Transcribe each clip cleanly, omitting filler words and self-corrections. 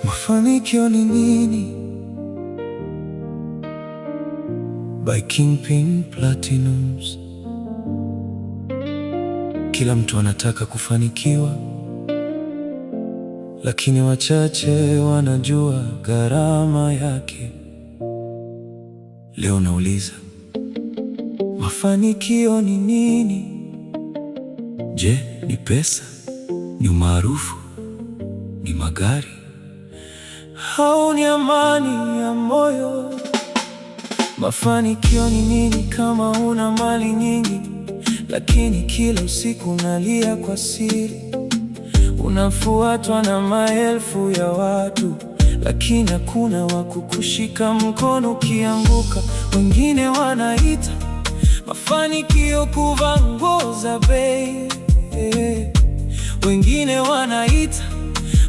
Mafanikio ni nini? By Kingpin Platinumz. Kila mtu anataka kufanikiwa, lakini wachache wanajua gharama yake. Leo nauliza, mafanikio ni nini? Je, ni pesa? Ni umaarufu? Ni magari? Au ni amani ya moyo? Mafanikio ni nini kama una mali nyingi, lakini kila usiku unalia kwa siri? Unafuatwa na maelfu ya watu, lakini hakuna wa kukushika mkono ukianguka. Wengine wanaita mafanikio kuvaa nguo za bei, wengine wanaita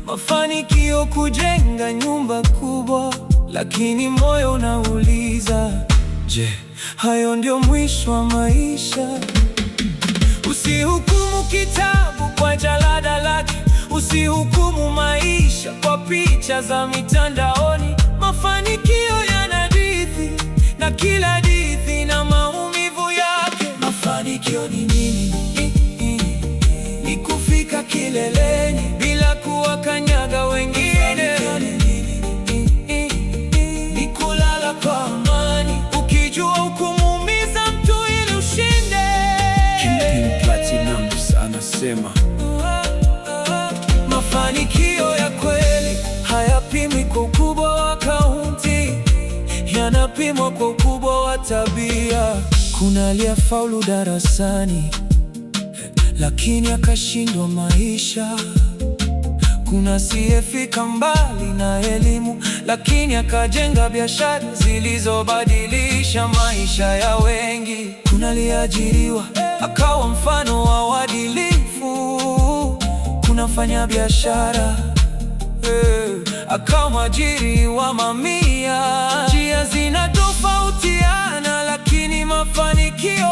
mafanikio kujenga nyumba kubwa, lakini moyo unauliza, je, hayo ndio mwisho wa maisha? Usihukumu kitabu kwa jalada lake, usihukumu maisha kwa picha za mitandaoni. Mafanikio yana hadithi, na kila hadithi na maumivu yake. Mafanikio ni nini? Ni kufika kileleni bila kuwakanyaga wengine. Ni kulala kwa amani ukijua hukumuumiza mtu ili ushinde. Kingpin Platinumz anasema mafanikio ya kweli hayapimwi kwa ukubwa wa akaunti, yanapimwa kwa ukubwa wa tabia. Kuna aliyefaulu darasani lakini akashindwa maisha. Kuna asiyefika mbali na elimu, lakini akajenga biashara zilizobadilisha maisha ya wengi. Kuna aliyeajiriwa akawa mfano wa uadilifu. Kuna mfanya biashara akawa mwajiri wa mamia. Njia zinatofautiana, lakini mafanikio